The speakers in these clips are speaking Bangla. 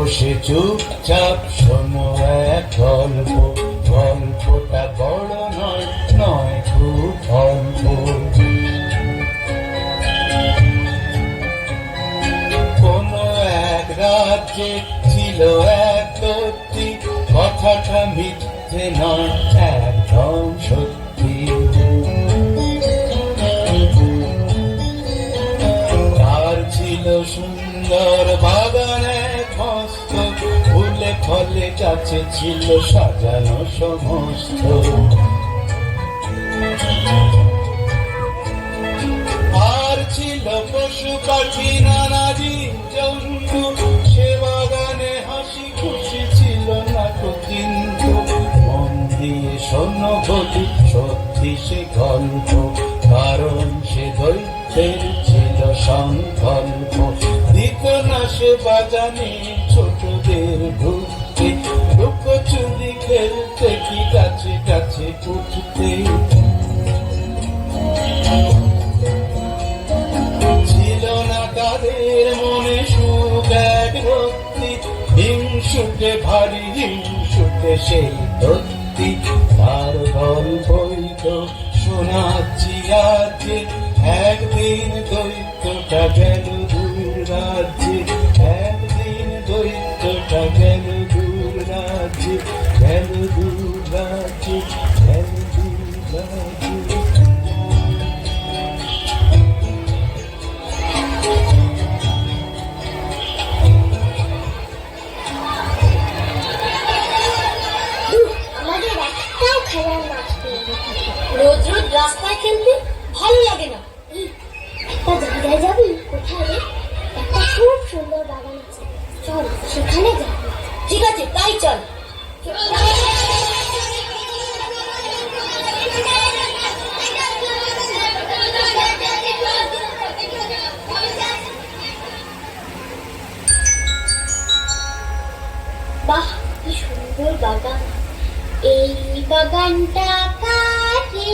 বসে চুপচাপ শোনো এক গল্প, গল্পটা বড় নয়, নয় খুব অল্প। কোন এক রাজ্যে ছিল এক দত্তি, কথাটা মিথ্যে নয়, একদম সত্যি। তার ছিল সুন্দর বাগানে মস্ত, ফুলে ফলে গাছে ছিল সাজানো সমস্ত। আর ছিল পশু পাখি নানা জীবজন্তু, সে বাগানে হাসি খুশি ছিল না তো কিন্তু। মন দিয়ে শোনো বলি সত্যি সে গল্প, কারণ সে দৈত্যের ছিল সংকল্প। দিত না সে বাজানে ছোটদের ঢুকতে, লুকোচুরি খেলতে কি কাছে কাছে উঠতে। ছিল না তাদের মনে সুখ এক ভক্তি, হিংসুটে ভারী হিংসুটে সেই দত্তি। তার গল্পই তো শোনাচ্ছি আজকে, একদিন দৈত্যটা গেল দূর রাজ্যে, একদিন দৈত্যটা গেল দূর রাজ্যে, গেল দূর রাজ্যে, গেল দূর রাজ্যে। রোজ রোজ রাস্তায় খেলতে ভালো লাগে না। একটা জায়গায় যাবি? কোথায় রে? একটা খুব সুন্দর বাগান আছে, চল সেখানে যাবি। ঠিক আছে, তাই চল। বাহ, কি সুন্দর বাগান! এই বাগানটা কাটে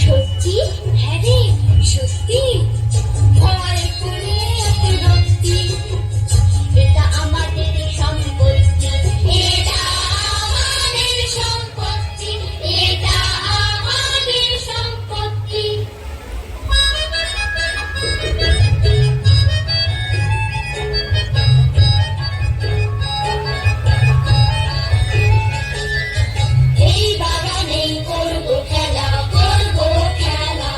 সত্যি? হ্যাঁ রে, সত্যি। ভয় করে রক্তি, এটা আমাদের সম্পত্তি, এটা আমাদের সম্পত্তি, এটা আমাদের সম্পত্তি। এই বাগানেই করবো খেলা, করবো খেলা।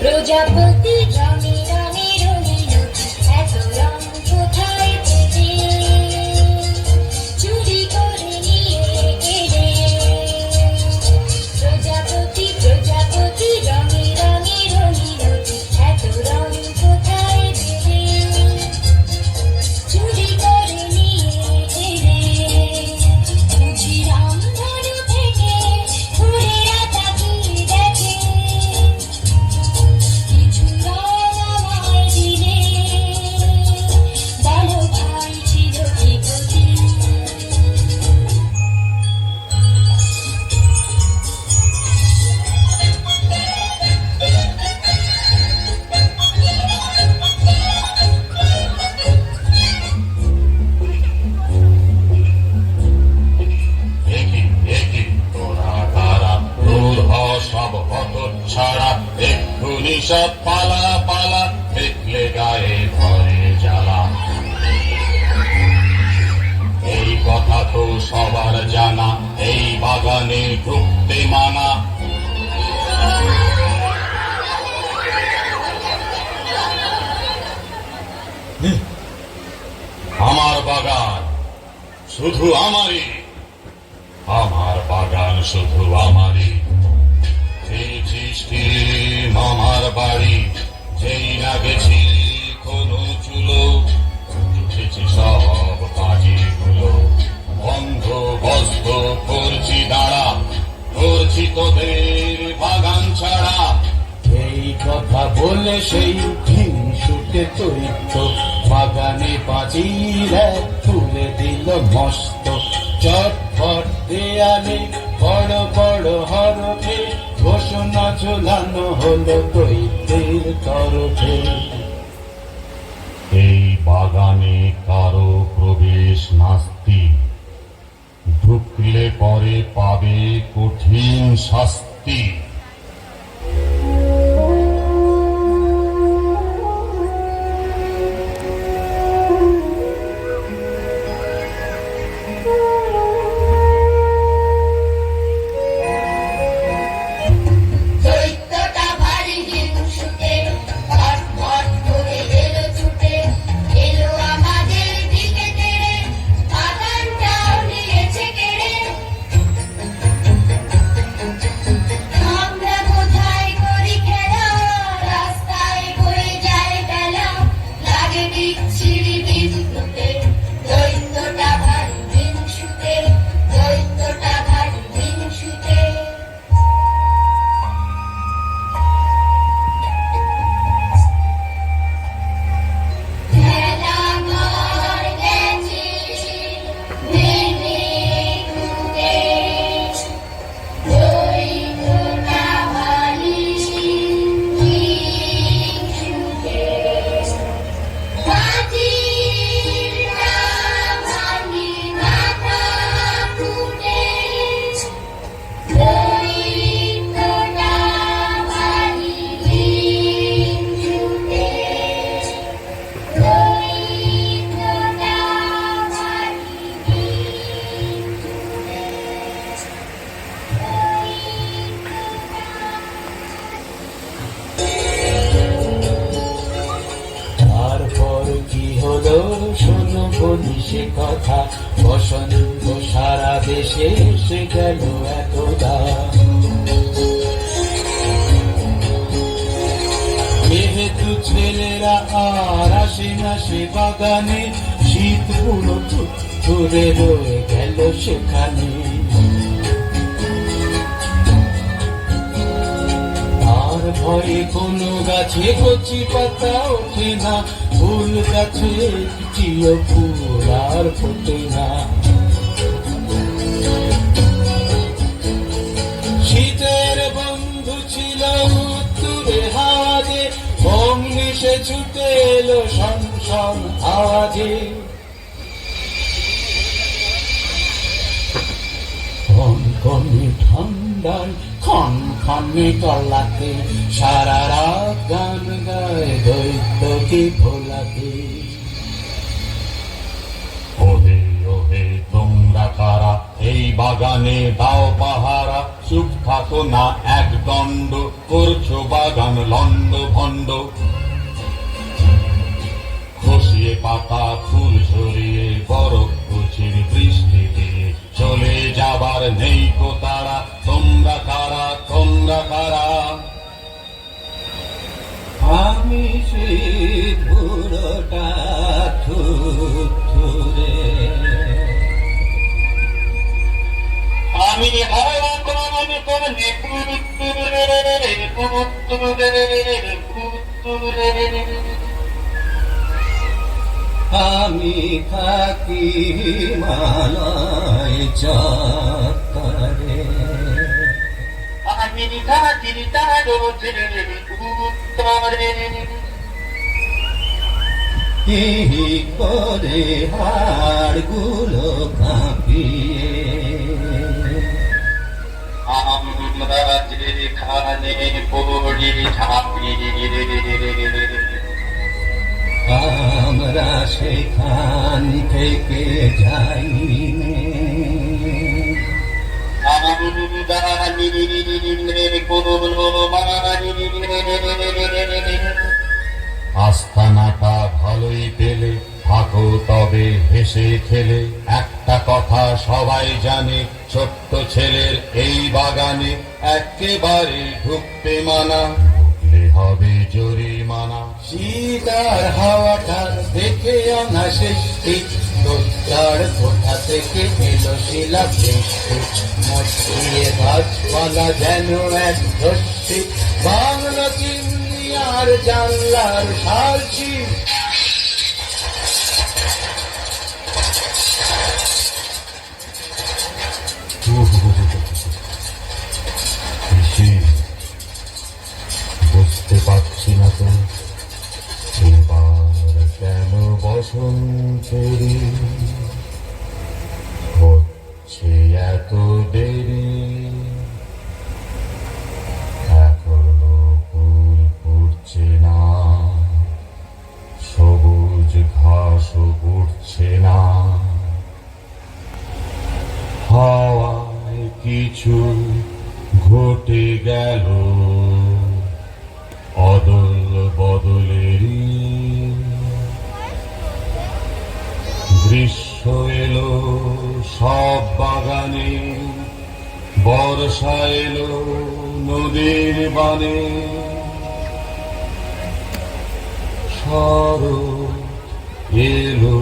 প্রজাপতি রঙে রঙে রঙিন এত রং কোথায় পেলে চুরি করে নিয়ে গেলে প্রজাপতি প্রজাপতি রঙে রঙে রঙিন এত রং কোথায় পেলে চুরি করে নিয়ে গেলে বুঝি রামধনু থেকে ফুলেরা তাকিয়ে দেখে কিছু রং আমায় দিলে বলো ভাই ছিল কি গতি একই একই তোরা তারা দূর হ সব হত ছাড়া এক্ষুনি সব পালা পালা দেখলে গায়ে ধরে জ্বালা এই কথা তো সবার জানা এই বাগানে ঢুকতে মানা আমার বাগান শুধু আমারই আমার বাগান শুধু আমারই চেয়েছিস কি মামার বাড়ি যেই না গেছি কোনো চুলো উঠেছি সব কাজেগুলো বন্ধ বস্ত করছি দাঁড়া করছি তোদের বাগান ছাড়া এই কথা বলে সেই দিন শুটে চৈত্য বাগানে পাঁচিল এক তুলে দিল মস্ত চটপট দেয়ালে বড় বড় হরফে ঘোষণা ঝোলানো হলো দৈত্যের তরফে এই বাগানে কারো প্রবেশ নাস্তি ঢুকলে পরে পাবে কঠিন শাস্তি দৈত্যটা ভারী হিংসুটে ফটফট করে এলো ছুটে এলো আমাদের দিকে তেড়ে বাগানটাও নিয়েছে কেড়ে আমরা কোথায় করি খেলা রাস্তায় বয়ে যায় বেলা লাগে বিচ্ছিরি বিদ্যুতে দৈত্যটা ভারী হিংসুটে দৈত্যটা ভারী হিংসুটে খেলা ঘর গেছে ভেঙে টুটে দৈত্যটা ভারী হিংসুটে মাটিরা ভাঙি মাথা ফুটে দৈত্যটা ভারী হিংসুটে দৈত্যটা ভারী তারপর কি হলো শোনো বলি সে কথা বসন্ত সারা দেশে এসে গেল একদা যেহেতু ছেলেরা আর আসে না সে বাগানে শীত পুরো ধরে রয়ে গেল সেখানে আর ভয়ে কোনো গাছে কচি পাতা ওঠে না ফুল গাছে একটিও ফুল আর ফোটে না শীতের বন্ধু ছিল উত্তরে হাওয়াজে অমনি সে ছুটে এলো সংসন আওয়াজে কনকনে ঠান্ডায় খনখনে গলাতে সারা রাত গান গায় দৈত্যকে ভোলাতে ওহে ওহে তোমরা কারা এই বাগানে দাও পাহারা, চুপ থাকো না এক দণ্ড, করছো বাগান লন্ড ভণ্ড। খসিয়ে পাতা ফুল ঝরিয়ে বরফ কুচির বৃষ্টি দিয়ে চলে যাবার নেই কো তারা, তোমরা কারা, তোমরা কারা? আমি সেই পুরোটা থুরে, আমি হাওয়া কোন কোনে পুতুরে পুতুরে পুতুরে, আমি থাকি হিমালয় চত্বরে, আমি থাকি তার উত্তরে। কি করে হাড়গুলো কাঁপিয়ে আমরা যেখানে পড়ি ঝাঁপিয়ে, আমরা সেখান থেকে যাই আস্তানাটা ভালোই পেলে, থাকো তবে হেসে খেলে। একটা কথা সবাই জানে, ছোট্ট ছেলের এই বাগানে একেবারে ঢুকতে মানা, ঢুকলে হবে জরিমানা। শীত আর হাওয়াটা দেখে অনাসৃষ্টি, দোচার কোথা থেকে এলো শিলা বৃষ্টি, মচিয়ে গাছপালা যেন এক দস্যি, বাংলা চিমনি আর জানলার সালছি। বুঝতে পারছি না তো এবার কেন বসন্তেরি হচ্ছে এত দেরি, এখনো ফুল ফুটছে না, সবুজ ঘাসও উঠছে না, হাওয়ায় কিছু ঘটে গেল অদল বদলেরই। গ্রীষ্ম এলো সব বাগানে, বর্ষা এলো নদীর বানে, শরৎ এলো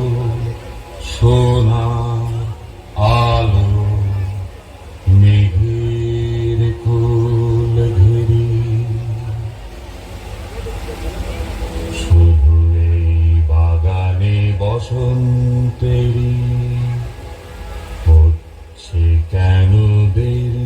সোনার আলো, মেঘের কোল ঘেরি। শুধু এই বাগানে বসন্তেরি হচ্ছে কেন দেরি?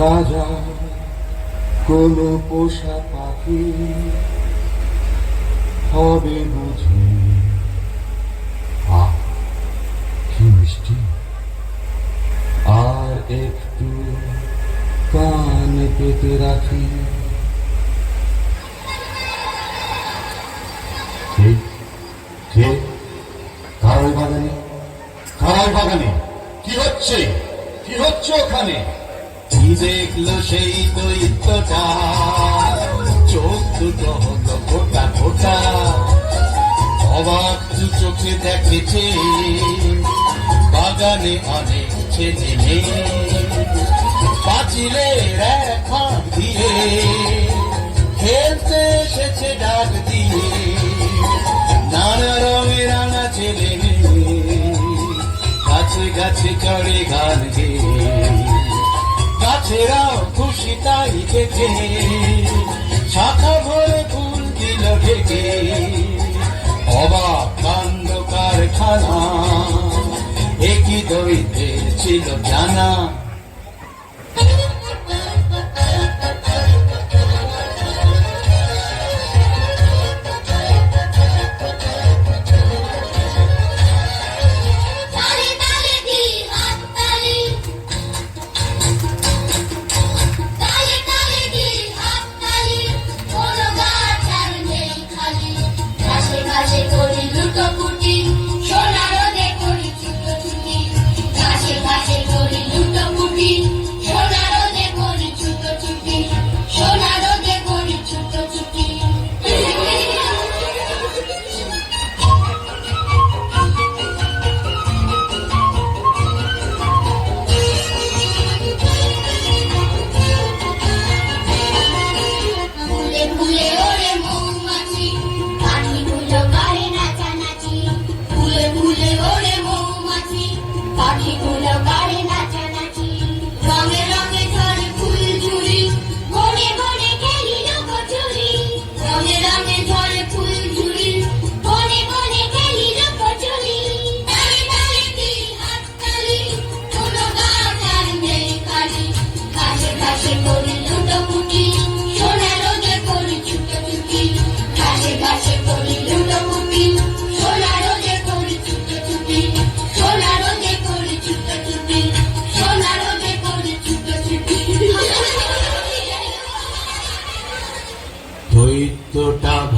রাজা কোন পোষা পাখি হবে বুঝি, কি মিষ্টি, আর একটু কান পেতে রাখি। কারোর বাগানে, কারোর বাগানে কি হচ্ছে, কি হচ্ছে ওখানে? কি দেখলো সেই দৈত্যটা, চোখ দুটো হলো ফোটা ফোটা, অবাক দু চোখে দেখেছে বাগানে অনেক ছেলে মেয়ে, পাঁচিলের এক ফাঁক দিয়ে খেলতে এসেছে ডাক দিয়ে, নানা রঙের রাঙা ছেলে মেয়ে গাছে গাছে চড়ে গান গেয়ে, গাছেরাও খুশি তাই দেখে শাখা ভরে ফুল দিল ঢেকে, অবাক কাণ্ড কারখানা একই দৈত্যের ছিল জানা।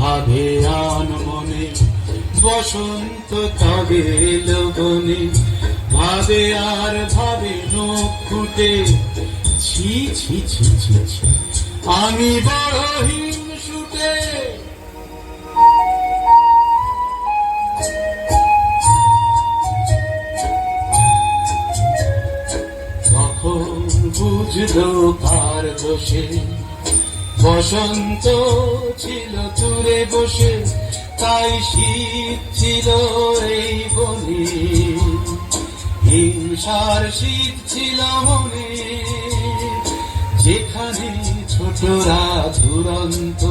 ভাবে আনমনে বসন্ত তবে লগনে ভাবে আর ভাবে নখ ফুটে ছি ছি ছি ছি ছি আমি বড় হিংসুটে তখন বুঝলো কার দোষে বসন্ত ছিল দূরে বসে তাই শীত ছিল এই বনে হিংসার শীত ছিল মনে যেখানে ছোটরা দুরন্ত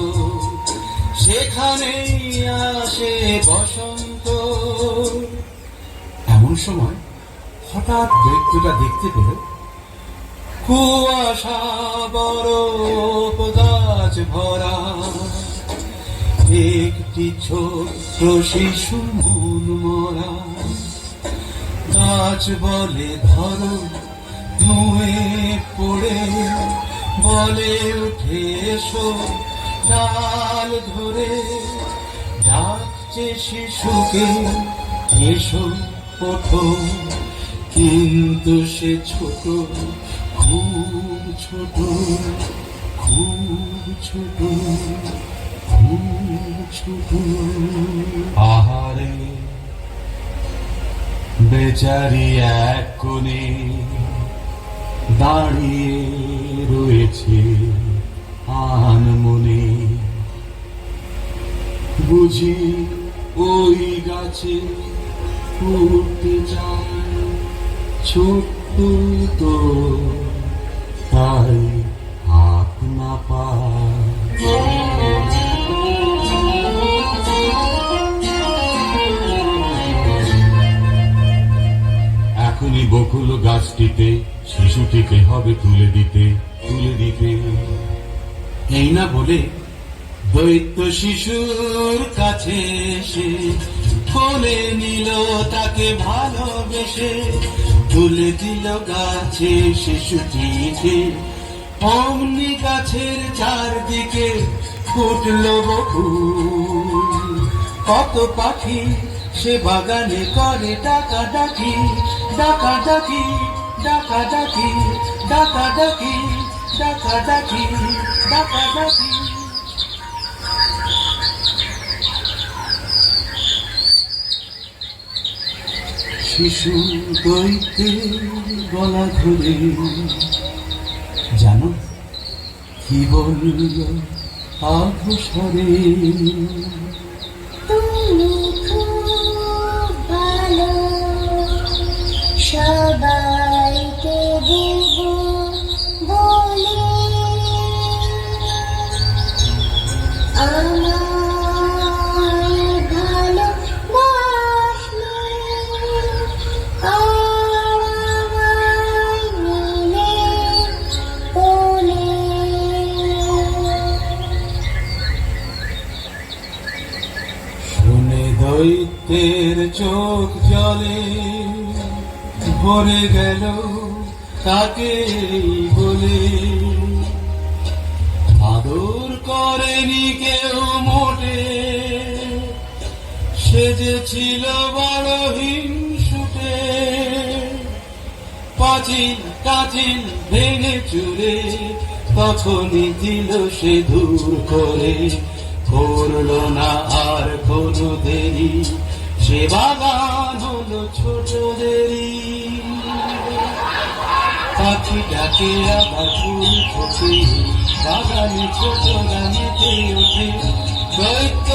সেখানেই আসে বসন্ত। এমন সময় হঠাৎ দৈত্যটা দেখতে পেল কুয়াশা বরফ গাছ ভরা একটি ছোট্ট শিশু মন মরা গাছ বলে ধরো নুয়ে পড়ে বলে উঠে এসো ডাল ধরে ডাকছে শিশুকে এসো ওঠো কিন্তু সে ছোট খুব ছোট খুব ছোট খুব ছোট। আহারে বেচারি এক কোণে দাঁড়িয়ে রয়েছে আনমনে বুঝি ওই গাছে উঠতে চায় ছোট্ট তো তাই হাত না পায়। এখনই বকুল গাছটিতে শিশুটিকে হবে তুলে দিতে এই না বলে দৈত্য শিশুর কাছে এসে কোলে নিল তাকে ভালোবেসে তুলে দিল গাছে শিশুটিকে অমনি গাছের চারদিকে ফুটল বকুল কত পাখি সে বাগানে করে ডাকাডাকি ডাকাডাকি ডাকাডাকি ডাকাডাকি ডাকাডাকি ডাকাডাকি। শিশু দৈত্যের গলা ধরে জানো কি বলল আঘোষরে তুমি খুব ভালো সবাইকে দেব বলে আমার ভালো বাসলে আর আমায় নিলে কোলে। শুনে দৈত্যের চোখ জলে ভরে গেল তাকে বলে আদর করেনি কেউ মোটে সে যে ছিল বড় হিংসুটে পাঁচিল কাচিল ভেঙে চুরে তখনই দিল সে দূর করে করলো না আর কোনো দেরি সে বাগান হলো ছোট দেরি পাখিটাকে আবার ফুল ফোটে বাগানে ছোট গানেতে ওঠে দৈত্য